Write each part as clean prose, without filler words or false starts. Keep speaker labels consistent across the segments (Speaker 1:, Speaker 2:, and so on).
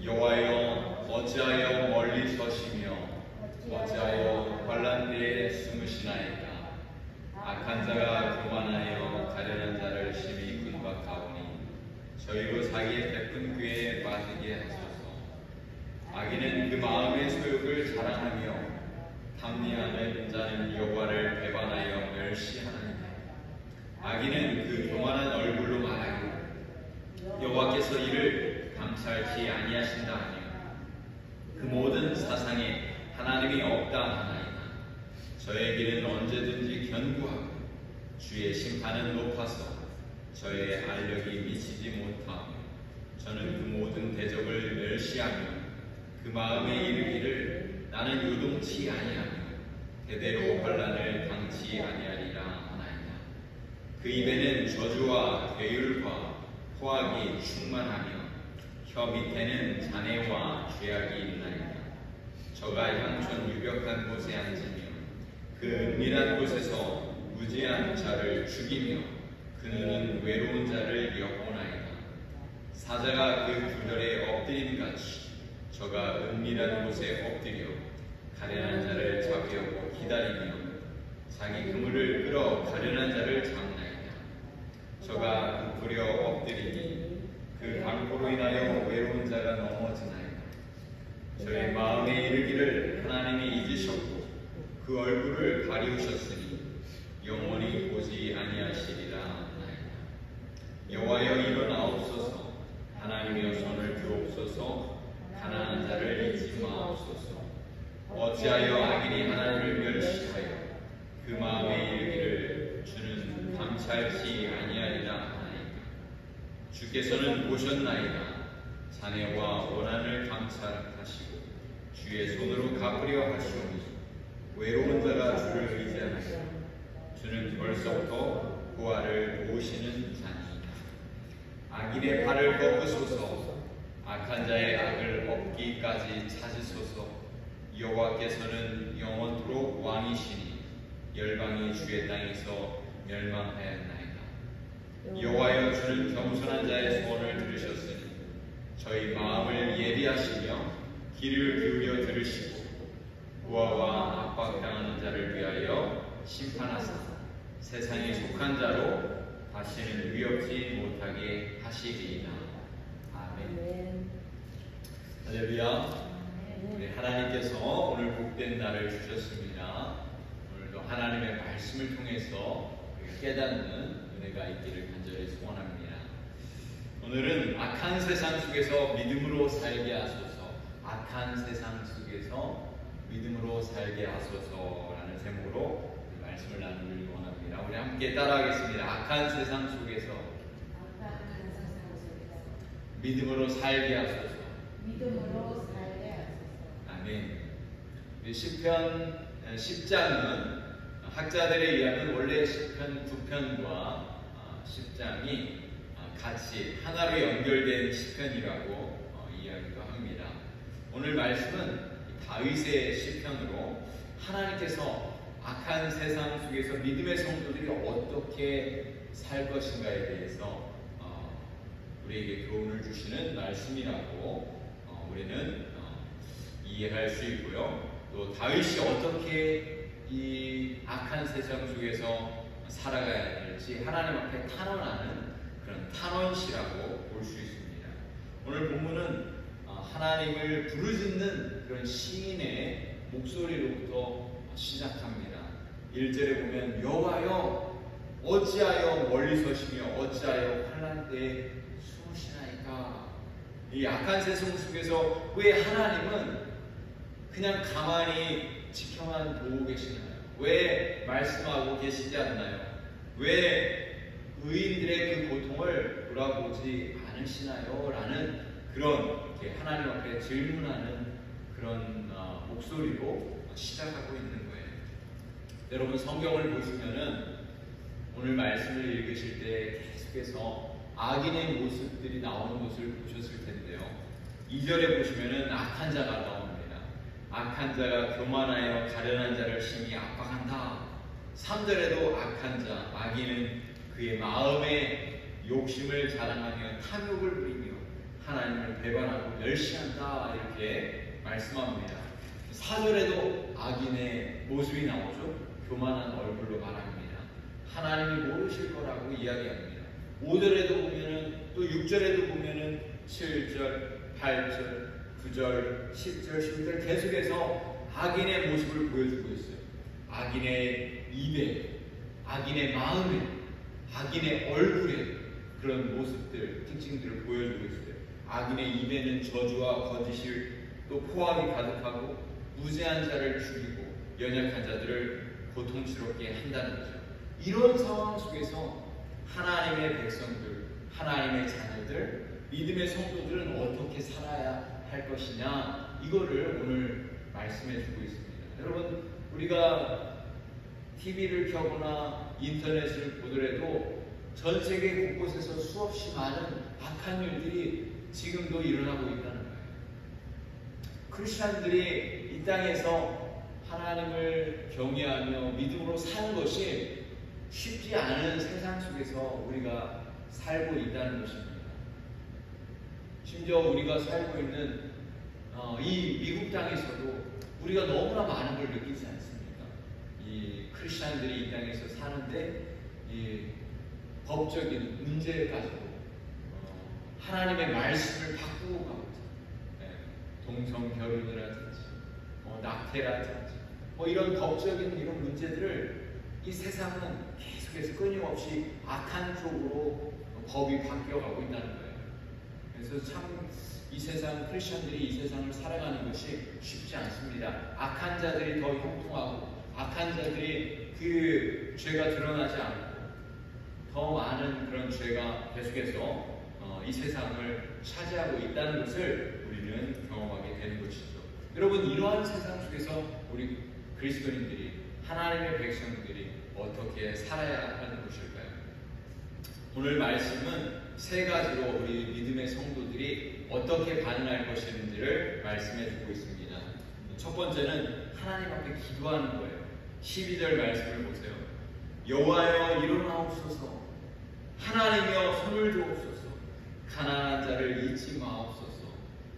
Speaker 1: 여호와여 어찌하여 멀리 서시며 어찌하여 환난 때에 숨으시나이까. 악한 자가 교만하여 가련한 자를 심히 핍박하오니 저희로 자기의 베푼 꾀에 빠지게 하소서. 악인은 그 마음의 소욕을 자랑하며 탐리하는 자는 여호와를 배반하여 멸시하느니라. 악인은 그 교만한 얼굴로 말하기를 여호와께서 이를 감찰치 아니하신다 하며 그 모든 사상에 하나님이 없다 하나이다. 저의 길은 언제든지 견고하고 주의 심판은 높아서 저의 알력이 미치지 못하며 저는 그 모든 대적을 멸시하며 그 마음에 이르기를 나는 요동치 아니하며 대대로 환난을 당치 아니하리라 하나이다. 그 입에는 저주와 괴율과 포악이 충만하며 혀 밑에는 잔해와 죄악이 있나이다. 저가 향촌 유벽한 곳에 앉으며 그 은밀한 곳에서 무지한 자를 죽이며 그는 외로운 자를 엿보나이다. 사자가 그 굴절에 엎드림같이 저가 은밀한 곳에 엎드려 가련한 자를 잡으려고 기다리며 자기 그물을 끌어 가련한 자를 잡나이다. 저가 부풀려 엎드리니 그 강포로 인하여 외로운 자가 넘어지나이다. 저의 마음에 이르기를 하나님이 잊으셨고 그 얼굴을 가리우셨으니 영원히 보지 아니하시리라 하나이다. 여호와여 일어나옵소서. 하나님이여 손을 들옵소서. 가난한 자를 잊지 마옵소서. 어찌하여 악인이 하나님을 멸시하여 그 마음에 이르기를 주는 감찰치 아니하리라 하나이다. 주께서는 보셨나이다. 잔해와 원한을 감찰하시고 주의 손으로 갚으려 하시오니 외로운 자가 주를 의지하나이다. 주는 벌써부터 부활을 도우시는 자니이다. 악인의 발을 꺾으소서. 악한 자의 악을 엎기까지 찾으소서. 여호와께서는 영원토록 왕이시니 열방이 주의 땅에서 멸망하였나이다. 여호와여 주는 겸손한 자의 소원을 들으셨으니 저희 마음을 예비하시며 귀를 기울여 들으시고 부하와 압박당하는 자를 위하여 심판하사 세상에 속한 자로 다시는 위협지 못하게 하시리이다. 아멘. 할렐루야. 우리 하나님께서 오늘 복된 날을 주셨습니다. 오늘도 하나님의 말씀을 통해서 깨닫는 은혜가 있기를 간절히 소원합니다. 오늘은 악한 세상 속에서 믿음으로 살게 하소서. 악한 세상 속에서 믿음으로 살게 하소서라는 제목으로 말씀을 나누길 원합니다. 우리 함께 따라하겠습니다. 악한 세상 속에서 믿음으로 살게 하소서.
Speaker 2: 믿음으로 살게 하소서.
Speaker 1: 아멘. 시편 10장은 학자들에 의하면 원래 시편 9편과 10장이 같이 하나로 연결된 시편이라고 이야기도 합니다. 오늘 말씀은 다윗의 시편으로 하나님께서 악한 세상 속에서 믿음의 성도들이 어떻게 살 것인가에 대해서 우리에게 교훈을 주시는 말씀이라고 우리는 이해할 수 있고요. 또 다윗이 어떻게 이 악한 세상 속에서 살아가야 될지 하나님 앞에 탄원하는 그런 탄원시라고 볼 수 있습니다. 오늘 본문은 하나님을 부르짖는 그런 시인의 목소리로부터 시작합니다. 1절에 보면 여호와여 어찌하여 멀리 서시며 어찌하여 환난 때에 숨으시나이까. 이 악한 세상 속에서 왜 하나님은 그냥 가만히 지켜만 보고 계시나요? 왜 말씀하고 계시지 않나요? 왜 의인들의 그 고통을 돌아보지 않으시나요? 라는 그런 이렇게 하나님 앞에 질문하는 그런 목소리로 시작하고 있는 거예요. 여러분 성경을 보시면은 오늘 말씀을 읽으실 때 계속해서 악인의 모습들이 나오는 것을 보셨을 텐데요. 2절에 보시면은 악한 자가 나옵니다. 악한 자가 교만하여 가련한 자를 심히 압박한다. 3절에도 악한 자, 악인은 그의 마음의 욕심을 자랑하며 탐욕을 부리며 하나님을 배반하고 멸시한다 이렇게 말씀합니다. 4절에도 악인의 모습이 나오죠. 교만한 얼굴로 말합니다. 하나님이 모르실 거라고 이야기합니다. 5절에도 보면은 또 6절에도 보면은 7절, 8절, 9절, 10절, 11절 계속해서 악인의 모습을 보여주고 있어요. 악인의 입에, 악인의 마음에, 악인의 얼굴에 그런 모습들, 특징들을 보여주고 있어요. 악인의 입에는 저주와 거짓이 또 포악이 가득하고 무죄한 자를 죽이고 연약한 자들을 고통스럽게 한다는 거죠. 이런 상황 속에서 하나님의 백성들, 하나님의 자녀들, 믿음의 성도들은 어떻게 살아야 할 것이냐, 이거를 오늘 말씀해 주고 있습니다. 여러분, 우리가 TV를 켜거나 인터넷을 보더라도 전 세계 곳곳에서 수없이 많은 악한 일들이 지금도 일어나고 있다는 거예요. 크리스천들이 이 땅에서 하나님을 경외하며 믿음으로 사는 것이 쉽지 않은 세상 속에서 우리가 살고 있다는 것입니다. 심지어 우리가 살고 있는 이 미국 땅에서도 우리가 너무나 많은 걸 느끼지 않습니까? 이 크리스천들이 이 땅에서 사는데 이 법적인 문제까지도 하나님의 말씀을 바꾸고 가고 있어요. 동성 결혼이라든지 낙태라든지 이런 법적인 이런 문제들을 이 세상은 계속해서 끊임없이 악한 쪽으로 법이 바뀌어가고 있다는 거예요. 그래서 참 이 세상 크리스천들이 이 세상을 살아가는 것이 쉽지 않습니다. 악한 자들이 더 형통하고 악한 자들이 그 죄가 드러나지 않고 더 많은 그런 죄가 계속해서 이 세상을 차지하고 있다는 것을 우리는 경험하게 되는 것이죠. 여러분, 이러한 세상 속에서 우리 그리스도인들이, 하나님의 백성들이 어떻게 살아야 하는 것일까요? 오늘 말씀은 세 가지로 우리 믿음의 성도들이 어떻게 반응할 것인지를 말씀해 주고 있습니다. 첫 번째는 하나님 앞에 기도하는 거예요. 12절 말씀을 보세요. 여호와여 일어나옵소서, 하나님이여 손을 주옵소서, 가난한 자를 잊지 마옵소서.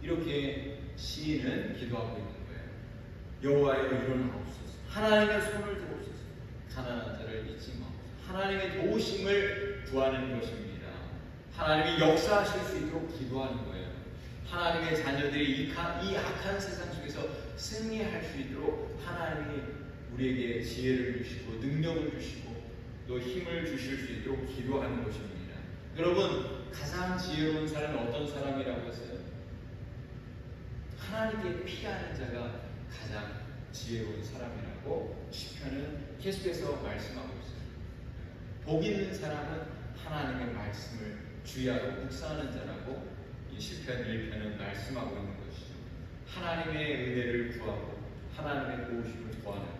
Speaker 1: 이렇게 시인은 기도하고 있는 거예요. 여호와여 일어나옵소서, 하나님의 손을 주옵소서, 가난한 자를 잊지 마옵소서. 하나님의 도우심을 구하는 것입니다. 하나님이 역사하실 수 있도록 기도하는 거예요. 하나님의 자녀들이 이 악한 세상 속에서 승리할 수 있도록 하나님이 우리에게 지혜를 주시고 능력을 주시고 또 힘을 주실 수 있도록 기도하는 것입니다. 여러분, 가장 지혜로운 사람은 어떤 사람이라고 했어요? 하나님께 피하는 자가 가장 지혜로운 사람이라고 시편은 계속해서 말씀하고 있어요. 복 있는 사람은 하나님의 말씀을 주야로 묵상하는 자라고 이 시편 1편은 말씀하고 있는 것이죠. 하나님의 은혜를 구하고 하나님의 도우심을 구하는 것,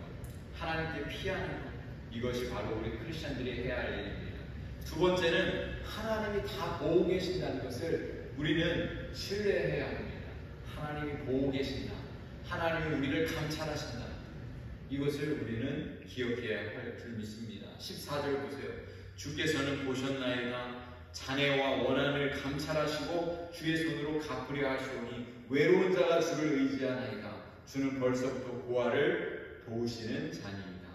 Speaker 1: 하나님께 피하는 것, 이것이 바로 우리 크리스천들이 해야 할 일입니다. 두 번째는 하나님이 다 보고 계신다는 것을 우리는 신뢰해야 합니다. 하나님이 보고 계신다, 하나님이 우리를 감찰하신다, 이것을 우리는 기억해야 할 줄 믿습니다. 14절 보세요. 주께서는 보셨나이다. 자네와 원한을 감찰하시고 주의 손으로 갚으려 하시오니 외로운 자가 주를 의지하나이다. 주는 벌써부터 고아를 도우시는 자니이다.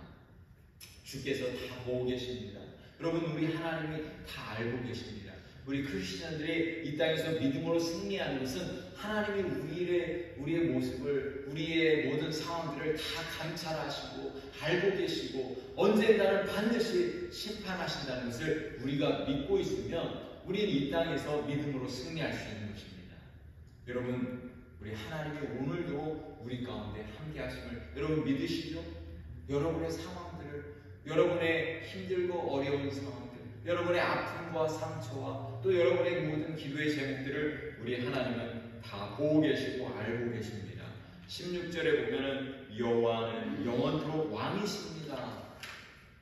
Speaker 1: 주께서 다 보고 계십니다. 여러분, 우리 하나님이 다 알고 계십니다. 우리 크리스천들이 이 땅에서 믿음으로 승리하는 것은 하나님이 우리의 모습을, 우리의 모든 상황들을 다 감찰하시고 알고 계시고 언젠가는 반드시 심판하신다는 것을 우리가 믿고 있으면 우리는 이 땅에서 믿음으로 승리할 수 있는 것입니다. 여러분, 우리 하나님이 오늘도 우리 가운데 함께 하심을 여러분 믿으시죠? 여러분의 상황들을, 여러분의 힘들고 어려운 상황들, 여러분의 아픔과 상처와 또 여러분의 모든 기도의 제목들을 우리 하나님은 다 보고 계시고 알고 계십니다. 16절에 보면은 여호와는 영원토록 왕이십니다.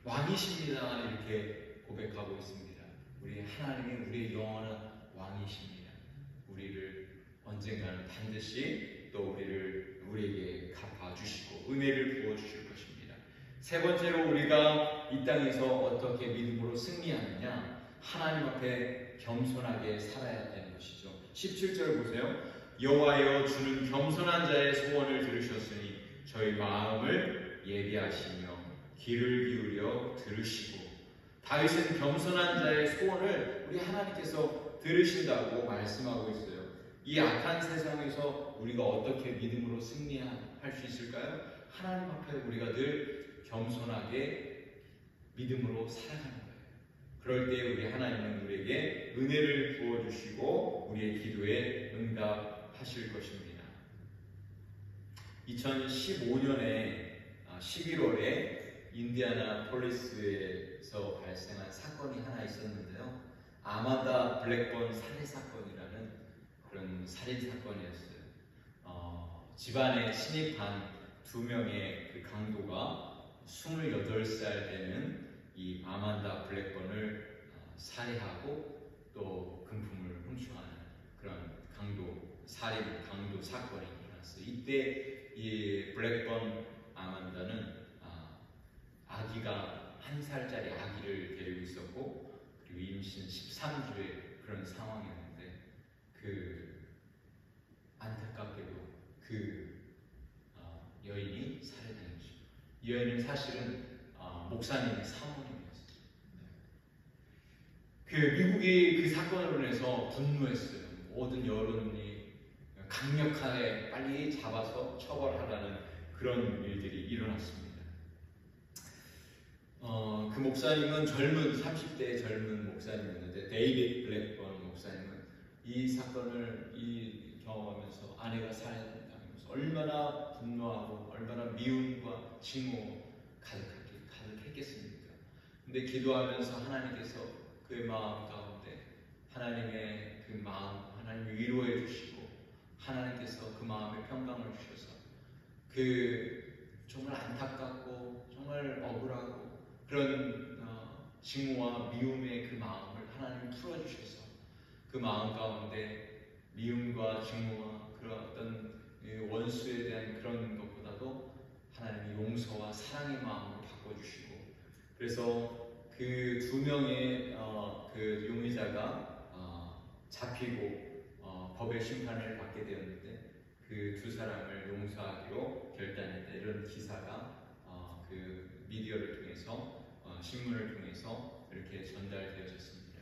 Speaker 1: 왕이십니다. 이렇게 고백하고 있습니다. 우리 하나님이 우리의 영원한 왕이십니다. 우리를 언젠가는 반드시 또 우리에게 갚아주시고 은혜를 부어주실 것입니다. 세 번째로 우리가 이 땅에서 어떻게 믿음으로 승리하느냐, 하나님 앞에 겸손하게 살아야 되는 것이죠. 17절 보세요. 여호와여 주는 겸손한 자의 소원을 들으셨으니 저희 마음을 예비하시며 귀를 기울여 들으시고. 다윗은 겸손한 자의 소원을 우리 하나님께서 들으신다고 말씀하고 있어요. 이 악한 세상에서 우리가 어떻게 믿음으로 승리할 수 있을까요? 하나님 앞에 우리가 늘 겸손하게 믿음으로 살아가는 거예요. 그럴 때 우리 하나님은 우리에게 은혜를 부어주시고 우리의 기도에 응답하실 것입니다. 2015년에 11월에 인디애나폴리스에서 발생한 사건이 하나 있었는데요. 아만다 블랙번 살해 사건이라는 그런 살인 사건이었어요. 집안에 침입한 두 명의 그 강도가 28살 되는 이 아만다 블랙번을 살해하고 또 금품을 훔쳐가는 그런 살인 강도 사건이 일어났어요. 이때 이 블랙번 아만다는 아기가 1살짜리 아기를 데리고 있었고 그리고 임신 13주의 그런 상황이었는데 안타깝게도 여인이 살해당했죠. 이 여인은 사실은 목사님의 사모님이었어요. 미국이 그 사건으로 인해서 분노했어요. 모든 여론이 강력하게 빨리 잡아서 처벌하라는 그런 일들이 일어났습니다. 그 목사님은 30대의 젊은 목사님이었는데 데이빗 블랙번 목사님은 이 사건을 경험하면서 아내가 살해당하면서 얼마나 분노하고 얼마나 미움과 징후 가득했겠습니까? 근데 기도하면서 하나님께서 그의 마음 가운데 하나님의 그 마음 하나님 위로해 주시고 하나님께서 그 마음에 평강을 주셔서 정말 안타깝고 정말 억울하고 그런 징후와 미움의 그 마음을 하나님 풀어주셔서 그 마음 가운데 미움과 징후와 그런 어떤 원수에 대한 그런 것보다도 하나님이 용서와 사랑의 마음으로 바꿔주시고 그래서 그 2명의 그 용의자가 잡히고 법의 심판을 받게 되었는데 그 2사람을 용서하기로 결단했다 이런 기사가 그 미디어를 통해서 신문을 통해서 이렇게 전달되어졌습니다.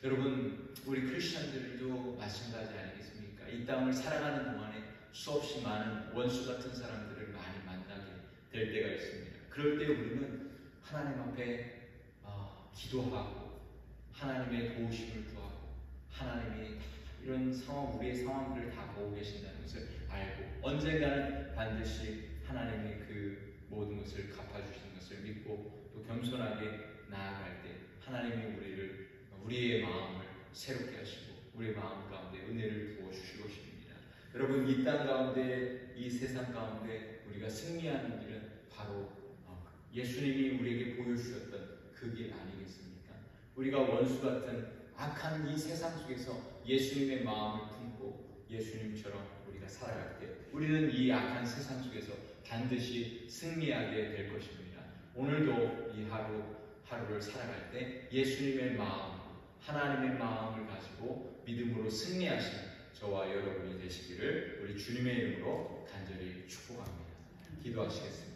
Speaker 1: 여러분 우리 크리스천들도 마찬가지 아니겠습니까? 이 땅을 살아가는 동안에 수없이 많은 원수 같은 사람들을 많이 만나게 될 때가 있습니다. 그럴 때 우리는 하나님 앞에 기도하고 하나님의 도우심을 구하고 하나님이 이런 우리의 상황들을 다 보고 계신다는 것을 알고 언젠가는 반드시 하나님이 그 모든 것을 갚아주시는 것을 믿고 또 겸손하게 나아갈 때 하나님이 우리의 마음을 새롭게 하시고 우리의 마음 가운데 은혜를 부어주실 것입니다. 여러분 이 땅 가운데 이 세상 가운데 우리가 승리하는 길은 바로 예수님이 우리에게 보여주셨던 그 길 아니겠습니까? 우리가 원수 같은 악한 이 세상 속에서 예수님의 마음을 품고 예수님처럼 우리가 살아갈 때 우리는 이 악한 세상 속에서 반드시 승리하게 될 것입니다. 오늘도 이 하루를 살아갈 때 예수님의 마음, 하나님의 마음을 가지고 믿음으로 승리하시는 저와 여러분이 되시기를 우리 주님의 이름으로 간절히 축복합니다. 기도하시겠습니다.